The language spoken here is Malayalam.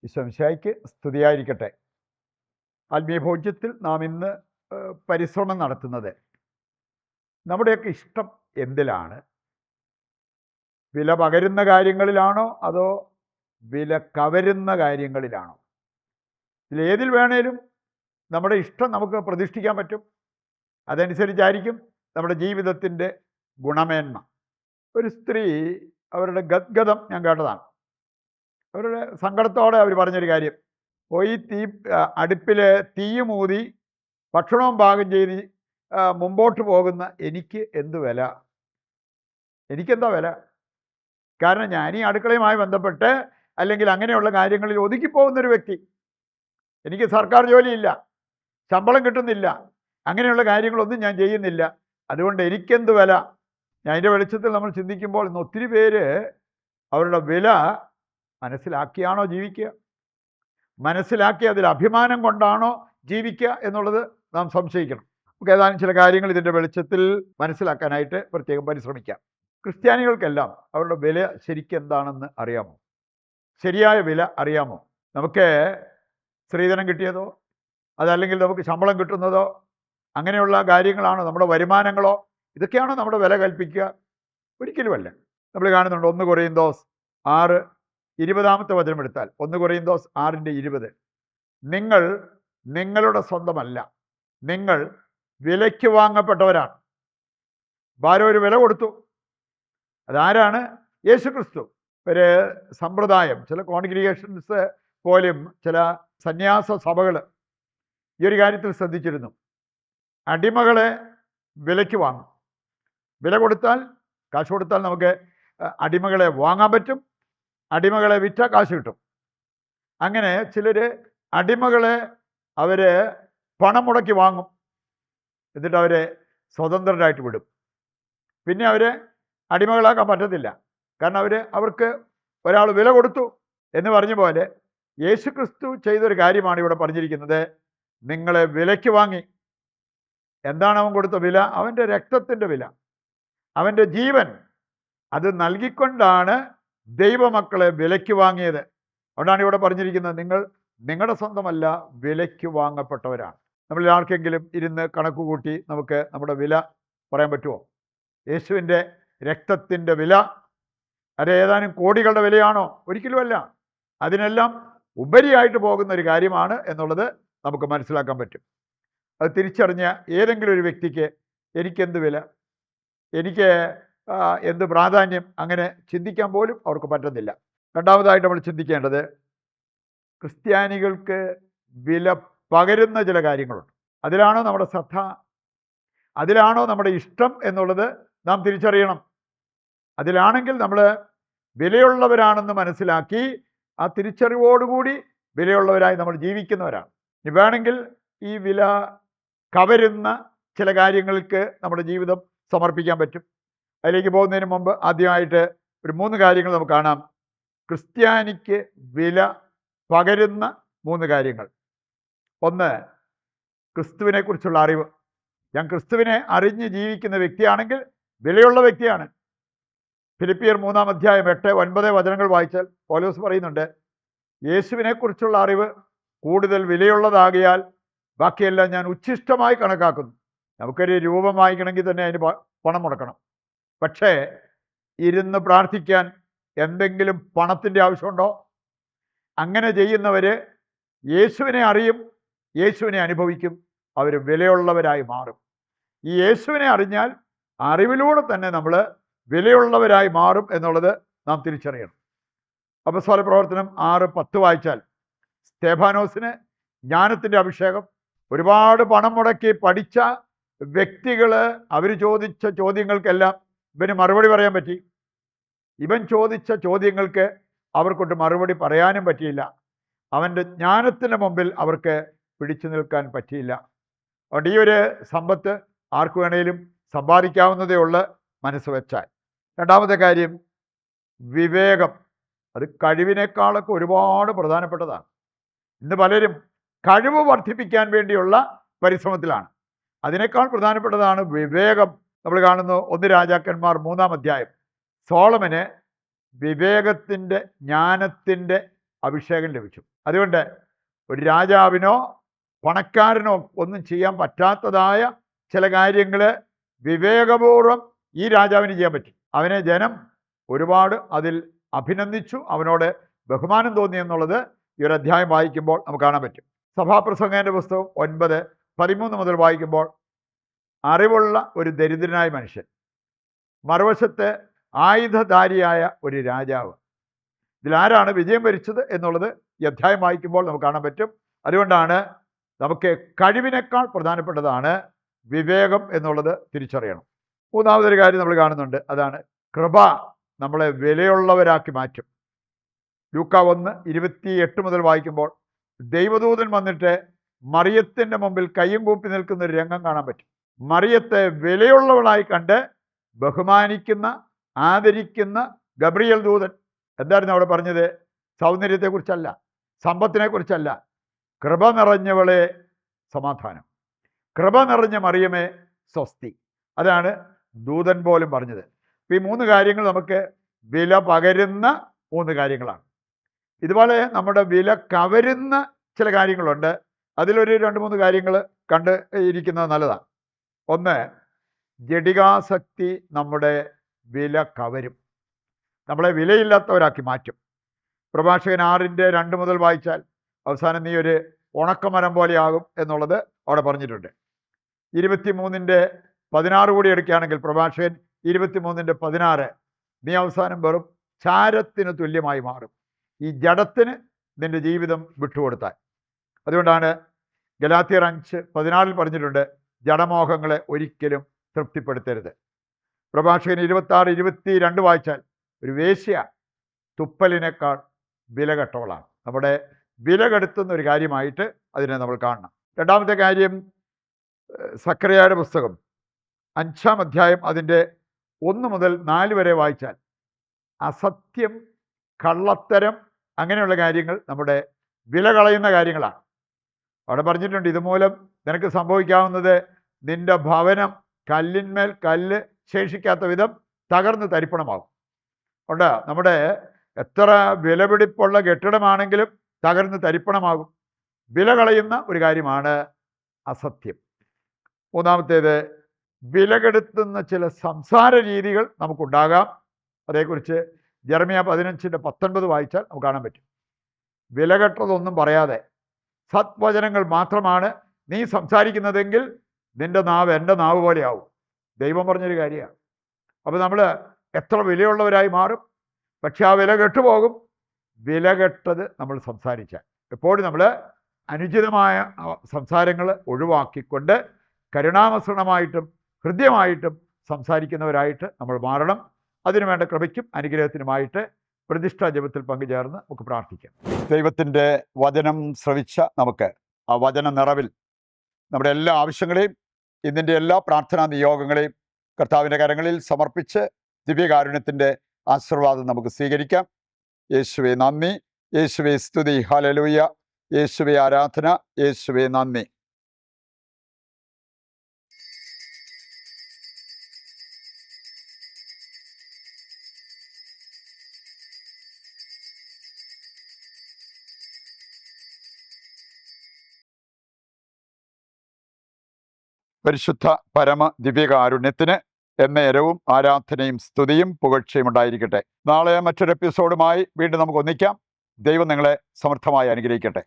ഈശോമിശിഹായ്ക്ക് സ്തുതിയായിരിക്കട്ടെ. ആത്മീയ ഭോജ്യത്തിൽ നാം ഇന്ന് പരിശ്രമം നടത്തുന്നത് നമ്മുടെയൊക്കെ ഇഷ്ടം എന്തിലാണ്? വില പകരുന്ന കാര്യങ്ങളിലാണോ അതോ വില കവരുന്ന കാര്യങ്ങളിലാണോ? ഇതിലേതിൽ വേണേലും നമ്മുടെ ഇഷ്ടം നമുക്ക് പ്രതിഷ്ഠിക്കാൻ പറ്റും. അതനുസരിച്ചായിരിക്കും നമ്മുടെ ജീവിതത്തിൻ്റെ ഗുണമേന്മ. ഒരു സ്ത്രീ അവരുടെ ഗദ്ഗതം ഞാൻ കേട്ടതാണ്. അവരുടെ സങ്കടത്തോടെ അവർ പറഞ്ഞൊരു കാര്യം, പോയി അടുപ്പിൽ തീയുമൂതി ഭക്ഷണവും പാകം ചെയ്ത് മുമ്പോട്ട് പോകുന്ന എനിക്ക് എന്ത് വില? എനിക്കെന്താ വില? കാരണം ഞാൻ ഈ അടുക്കളയുമായി ബന്ധപ്പെട്ട് അല്ലെങ്കിൽ അങ്ങനെയുള്ള കാര്യങ്ങളിൽ ഒതുക്കിപ്പോകുന്നൊരു വ്യക്തി. എനിക്ക് സർക്കാർ ജോലിയില്ല, ശമ്പളം കിട്ടുന്നില്ല, അങ്ങനെയുള്ള കാര്യങ്ങളൊന്നും ഞാൻ ചെയ്യുന്നില്ല. അതുകൊണ്ട് എനിക്കെന്ത് വില? ഞാൻ അതിൻ്റെ വെളിച്ചത്തിൽ നമ്മൾ ചിന്തിക്കുമ്പോൾ ഇന്ന് ഒത്തിരി പേര് അവരുടെ വില മനസ്സിലാക്കിയാണോ ജീവിക്കുക? മനസ്സിലാക്കി അതിൽ അഭിമാനം കൊണ്ടാണോ ജീവിക്കുക എന്നുള്ളത് നാം സംശയിക്കണം. നമുക്ക് ഏതാനും ചില കാര്യങ്ങൾ ഇതിൻ്റെ വെളിച്ചത്തിൽ മനസ്സിലാക്കാനായിട്ട് പ്രത്യേകം പരിശ്രമിക്കാം. ക്രിസ്ത്യാനികൾക്കെല്ലാം അവരുടെ വില ശരിക്കും എന്താണെന്ന് അറിയാമോ? ശരിയായ വില അറിയാമോ? നമുക്ക് സ്ത്രീധനം കിട്ടിയതോ അതല്ലെങ്കിൽ നമുക്ക് ശമ്പളം കിട്ടുന്നതോ അങ്ങനെയുള്ള കാര്യങ്ങളാണോ? നമ്മുടെ വരുമാനങ്ങളോ ഇതൊക്കെയാണോ നമ്മുടെ വില കൽപ്പിക്കുക? ഒരിക്കലുമല്ല. നമ്മൾ കാണുന്നുണ്ട് 1 കൊറിന്തോസ് 6:20 വചനം എടുത്താൽ 1 കൊറിന്തോസ് 6:20, നിങ്ങൾ നിങ്ങളുടെ സ്വന്തമല്ല, നിങ്ങൾ വിലയ്ക്ക് വാങ്ങപ്പെട്ടവരാണ്. ആരോ ഒരു വില കൊടുത്തു. അതാരാണ്? യേശു ക്രിസ്തു. ഒരു സമ്പ്രദായം, ചില കോൺഗ്രിഗേഷൻസ് പോലും ചില സന്യാസ സഭകൾ ഈ ഒരു കാര്യത്തിൽ ശ്രദ്ധിച്ചിരുന്നു. അടിമകളെ വിലയ്ക്ക് വാങ്ങും. വില കൊടുത്താൽ, കാശ് കൊടുത്താൽ നമുക്ക് അടിമകളെ വാങ്ങാൻ പറ്റും, അടിമകളെ വിറ്റ കാശ് കിട്ടും. അങ്ങനെ ചിലർ അടിമകളെ അവർ പണം മുടക്കി വാങ്ങും, എന്നിട്ട് അവരെ സ്വതന്ത്രരായിട്ട് വിടും. പിന്നെ അവരെ അടിമകളാക്കാൻ പറ്റത്തില്ല, കാരണം അവർക്ക് ഒരാൾ വില കൊടുത്തു എന്ന് പറഞ്ഞ പോലെ യേശു ക്രിസ്തു ചെയ്തൊരു കാര്യമാണ് ഇവിടെ പറഞ്ഞിരിക്കുന്നത്. നിങ്ങളെ വിലയ്ക്ക് വാങ്ങി. എന്താണ് അവൻ കൊടുത്ത വില? അവൻ്റെ രക്തത്തിൻ്റെ വില, അവൻ്റെ ജീവൻ. അത് നൽകിക്കൊണ്ടാണ് ദൈവമക്കളെ വിലയ്ക്ക് വാങ്ങിയത്. അതുകൊണ്ടാണ് ഇവിടെ പറഞ്ഞിരിക്കുന്നത്, നിങ്ങൾ നിങ്ങളുടെ സ്വന്തമല്ല, വിലയ്ക്ക് വാങ്ങപ്പെട്ടവരാണ്. നമ്മളിൽ ആർക്കെങ്കിലും ഇരുന്ന് കണക്ക് കൂട്ടി നമുക്ക് നമ്മുടെ വില പറയാൻ പറ്റുമോ? യേശുവിൻ്റെ രക്തത്തിൻ്റെ വില അത് ഏതാനും കോടികളുടെ വിലയാണോ? ഒരിക്കലുമല്ല. അതിനെല്ലാം ഉപരിയായിട്ട് പോകുന്ന ഒരു കാര്യമാണ് എന്നുള്ളത് നമുക്ക് മനസ്സിലാക്കാൻ പറ്റും. അത് തിരിച്ചറിഞ്ഞ ഏതെങ്കിലും ഒരു വ്യക്തിക്ക് എനിക്കെന്ത് വില, എനിക്ക് എന്ത് പ്രാധാന്യം, അങ്ങനെ ചിന്തിക്കാൻ പോലും അവർക്ക് പറ്റുന്നില്ല. രണ്ടാമതായിട്ട് നമ്മൾ ചിന്തിക്കേണ്ടത്, ക്രിസ്ത്യാനികൾക്ക് വില പകരുന്ന ചില കാര്യങ്ങളുണ്ട്. അതിലാണോ നമ്മുടെ ശ്രദ്ധ, അതിലാണോ നമ്മുടെ ഇഷ്ടം എന്നുള്ളത് നാം തിരിച്ചറിയണം. അതിലാണെങ്കിൽ നമ്മൾ വിലയുള്ളവരാണെന്ന് മനസ്സിലാക്കി ആ തിരിച്ചറിവോടുകൂടി വിലയുള്ളവരായി നമ്മൾ ജീവിക്കുന്നവരാണ്. ഇനി വേണമെങ്കിൽ ഈ വില കവരുന്ന ചില കാര്യങ്ങൾക്ക് നമ്മുടെ ജീവിതം സമർപ്പിക്കാൻ പറ്റും. അതിലേക്ക് പോകുന്നതിന് മുമ്പ് ആദ്യമായിട്ട് ഒരു 3 കാര്യങ്ങൾ നമുക്ക് കാണാം. ക്രിസ്ത്യാനിക്ക് വില പകരുന്ന 3 കാര്യങ്ങൾ. 1, ക്രിസ്തുവിനെ കുറിച്ചുള്ള അറിവ്. ഞാൻ ക്രിസ്തുവിനെ അറിഞ്ഞ് ജീവിക്കുന്ന വ്യക്തിയാണെങ്കിൽ വിലയുള്ള വ്യക്തിയാണ്. ഫിലിപ്പിയർ 3:8-9 വചനങ്ങൾ വായിച്ചാൽ പൗലോസ് പറയുന്നുണ്ട്, യേശുവിനെ കുറിച്ചുള്ള അറിവ് കൂടുതൽ വിലയുള്ളതാകിയാൽ ബാക്കിയെല്ലാം ഞാൻ ഉച്ഛിഷ്ടമായി കണക്കാക്കുന്നു. നമുക്കൊരു രൂപം വാങ്ങിക്കണമെങ്കിൽ തന്നെ അതിന് പണം മുടക്കണം. പക്ഷേ ഇരുന്ന് പ്രാർത്ഥിക്കാൻ എന്തെങ്കിലും പണത്തിൻ്റെ ആവശ്യമുണ്ടോ? അങ്ങനെ ചെയ്യുന്നവർ യേശുവിനെ അറിയും, യേശുവിനെ അനുഭവിക്കും, അവർ വിലയുള്ളവരായി മാറും. ഈ യേശുവിനെ അറിഞ്ഞാൽ അറിവിലൂടെ തന്നെ നമ്മൾ വിലയുള്ളവരായി മാറും എന്നുള്ളത് നാം തിരിച്ചറിയണം. അപ്പോസ്തല പ്രവർത്തനം 6:10 വായിച്ചാൽ സ്തേഫാനോസിന് ജ്ഞാനത്തിൻ്റെ അഭിഷേകം. ഒരുപാട് പണം മുടക്കി പഠിച്ച വ്യക്തികൾ അവർ ചോദിച്ച ചോദ്യങ്ങൾക്കെല്ലാം ഇവന് മറുപടി പറയാൻ പറ്റി. ഇവൻ ചോദിച്ച ചോദ്യങ്ങൾക്ക് അവർക്കൊട്ട് മറുപടി പറയാനും പറ്റിയില്ല. അവൻ്റെ ജ്ഞാനത്തിൻ്റെ മുമ്പിൽ അവർക്ക് പിടിച്ചു നിൽക്കാൻ പറ്റിയില്ല. അതുകൊണ്ട് ഈ ഒരു സമ്പത്ത് ആർക്ക് വേണേലും സമ്പാദിക്കാവുന്നതേ ഉള്ളൂ, മനസ്സ് വെച്ചാൽ. രണ്ടാമത്തെ കാര്യം, വിവേകം. അത് കഴിവിനേക്കാളൊക്കെ ഒരുപാട് പ്രധാനപ്പെട്ടതാണ്. ഇന്ന് പലരും കഴിവ് വർദ്ധിപ്പിക്കാൻ വേണ്ടിയുള്ള പരിശ്രമത്തിലാണ്. അതിനേക്കാൾ പ്രധാനപ്പെട്ടതാണ് വിവേകം. നമ്മൾ കാണുന്നു 1 രാജാക്കന്മാർ 3-ാം അധ്യായം. സോളമന് വിവേകത്തിൻ്റെ, ജ്ഞാനത്തിൻ്റെ അഭിഷേകം ലഭിച്ചു. അതുകൊണ്ട് ഒരു രാജാവിനോ പണക്കാരനോ ഒന്നും ചെയ്യാൻ പറ്റാത്തതായ ചില കാര്യങ്ങൾ വിവേകപൂർവം ഈ രാജാവിന് ചെയ്യാൻ പറ്റി. അവനെ ജനം ഒരുപാട് അതിൽ അഭിനന്ദിച്ചു, അവനോട് ബഹുമാനം തോന്നി എന്നുള്ളത് ഈ ഒരു അധ്യായം വായിക്കുമ്പോൾ നമുക്ക് കാണാൻ പറ്റും. സഭാപ്രസംഗന്റെ പുസ്തകം 9:13 മുതൽ വായിക്കുമ്പോൾ അറിവുള്ള ഒരു ദരിദ്രനായ മനുഷ്യൻ, മറുവശത്ത് ആയുധധാരിയായ ഒരു രാജാവ്, ഇതിലാരാണ് വിജയം വരിച്ചത് എന്നുള്ളത് ഈ അധ്യായം വായിക്കുമ്പോൾ നമുക്ക് കാണാൻ പറ്റും. അതുകൊണ്ടാണ് നമുക്ക് കഴിവിനേക്കാൾ പ്രധാനപ്പെട്ടതാണ് വിവേകം എന്നുള്ളത് തിരിച്ചറിയണം. മൂന്നാമതൊരു കാര്യം നമ്മൾ കാണുന്നുണ്ട്, അതാണ് കൃപ നമ്മളെ വിലയുള്ളവരാക്കി മാറ്റും. ലൂക്കാ 1:28 മുതൽ വായിക്കുമ്പോൾ ദൈവദൂതൻ വന്നിട്ട് മറിയത്തിൻ്റെ മുമ്പിൽ കയ്യും കൂപ്പി നിൽക്കുന്ന ഒരു രംഗം കാണാൻ പറ്റും. മറിയത്തെ വിലയുള്ളവളായി കണ്ട് ബഹുമാനിക്കുന്ന, ആദരിക്കുന്ന ഗബ്രിയേൽ ദൂതൻ എന്തായിരുന്നു അവിടെ പറഞ്ഞത്? സൗന്ദര്യത്തെക്കുറിച്ചല്ല, സമ്പത്തിനെക്കുറിച്ചല്ല. കൃപ നിറഞ്ഞവളെ സമാധാനം, കൃപ നിറഞ്ഞ മറിയമേ സ്വസ്തി. അതാണ് ദൂതൻ പോലും പറഞ്ഞത്. ഈ 3 കാര്യങ്ങൾ നമുക്ക് വില പകരുന്ന 3 കാര്യങ്ങളാണ്. ഇതുപോലെ നമ്മുടെ വില കവരുന്ന ചില കാര്യങ്ങളുണ്ട്. അതിലൊരു 2-3 കാര്യങ്ങൾ കണ്ട് ഇരിക്കുന്നത് നല്ലതാണ്. ഒന്ന്, ജഡികാസക്തി നമ്മുടെ വില കവരും, നമ്മളെ വിലയില്ലാത്തവരാക്കി മാറ്റും. പ്രഭാഷകൻ 6:2 മുതൽ വായിച്ചാൽ അവസാനം നീ ഒരു ഉണക്കമരം പോലെയാകും എന്നുള്ളത് അവിടെ പറഞ്ഞിട്ടുണ്ട്. 23:16 കൂടി എടുക്കുകയാണെങ്കിൽ പ്രഭാഷകൻ 23:16 നീ അവസാനം വെറും ചാരത്തിന് തുല്യമായി മാറും, ഈ ജഡത്തിന് നിന്റെ ജീവിതം വിട്ടുകൊടുത്താൽ. അതുകൊണ്ടാണ് ഗലാത്യർ 5:14 പറഞ്ഞിട്ടുണ്ട്, ജഡമോഹങ്ങളെ ഒരിക്കലും തൃപ്തിപ്പെടുത്തരുത്. പ്രഭാഷകൻ 26:22 വായിച്ചാൽ ഒരു വേശ്യ തുപ്പലിനേക്കാൾ വിലകെട്ടവളാണ്. നമ്മുടെ വിലകെടുത്തുന്ന ഒരു കാര്യമായിട്ട് അതിനെ നമ്മൾ കാണണം. രണ്ടാമത്തെ കാര്യം, സക്കറിയായുടെ പുസ്തകം 5-ാം അധ്യായം അതിൻ്റെ 1 മുതൽ 4 വരെ വായിച്ചാൽ അസത്യം, കള്ളത്തരം, അങ്ങനെയുള്ള കാര്യങ്ങൾ നമ്മുടെ വില കളയുന്ന കാര്യങ്ങളാണ്. അവിടെ പറഞ്ഞിട്ടുണ്ട്, ഇതുമൂലം നിനക്ക് സംഭവിക്കാവുന്നത് നിന്റെ ഭവനം കല്ലിന്മേൽ കല്ല് ശേഷിക്കാത്ത വിധം തകർന്ന് തരിപ്പണമാകും. ഉണ്ട്, നമ്മുടെ എത്ര വിലപിടിപ്പുള്ള കെട്ടിടമാണെങ്കിലും തകർന്ന് തരിപ്പണമാകും. വില കളയുന്ന ഒരു കാര്യമാണ് അസത്യം. മൂന്നാമത്തേത്, വിലകെടുത്തുന്ന ചില സംസാര രീതികൾ നമുക്കുണ്ടാകാം. അതേക്കുറിച്ച് ജെറമ്യാ 15:19 വായിച്ചാൽ നമുക്ക് കാണാൻ പറ്റും. വിലകെട്ടതൊന്നും പറയാതെ സത്വചനങ്ങൾ മാത്രമാണ് നീ സംസാരിക്കുന്നതെങ്കിൽ നിന്റെ നാവ് എൻ്റെ നാവ് പോലെയാവും. ദൈവം പറഞ്ഞൊരു കാര്യമാണ്. അപ്പോൾ നമ്മൾ എത്ര വിലയുള്ളവരായി മാറും, പക്ഷെ ആ വില കെട്ടുപോകും. വിലകെട്ടത് നമ്മൾ സംസാരിച്ചാൽ എപ്പോഴും നമ്മൾ അനുചിതമായ സംസാരങ്ങൾ ഒഴിവാക്കിക്കൊണ്ട് കരുണാമസൃണമായിട്ടും ഹൃദ്യമായിട്ടും സംസാരിക്കുന്നവരായിട്ട് നമ്മൾ മാറണം. അതിനുവേണ്ട കൃപയ്ക്കും അനുഗ്രഹത്തിനുമായിട്ട് പ്രതിഷ്ഠാ ജപത്തിൽ പങ്കുചേർന്ന് നമുക്ക് പ്രാർത്ഥിക്കാം. ദൈവത്തിൻ്റെ വചനം ശ്രവിച്ച നമുക്ക് ആ വചന നിറവിൽ നമ്മുടെ എല്ലാ ആവശ്യങ്ങളെയും ഇതിൻ്റെ എല്ലാ പ്രാർത്ഥനാ നിയോഗങ്ങളെയും കർത്താവിൻ്റെ കരങ്ങളിൽ സമർപ്പിച്ച് ദിവ്യകാരുണ്യത്തിൻ്റെ ആശീർവാദം നമുക്ക് സ്വീകരിക്കാം. യേശുവേ നന്ദി, യേശുവേ സ്തുതി, ഹല്ലേലൂയ, യേശുവേ ആരാധന, യേശുവേ നന്ദി. പരിശുദ്ധ പരമ ദിവ്യകാരുണ്യത്തിന് എന്നേരവും ആരാധനയും സ്തുതിയും പുകഴ്ചയും ഉണ്ടായിരിക്കട്ടെ. നാളെ മറ്റൊരു എപ്പിസോഡുമായി വീണ്ടും നമുക്ക് ഒന്നിക്കാം. ദൈവം നിങ്ങളെ സമർത്ഥമായി അനുഗ്രഹിക്കട്ടെ.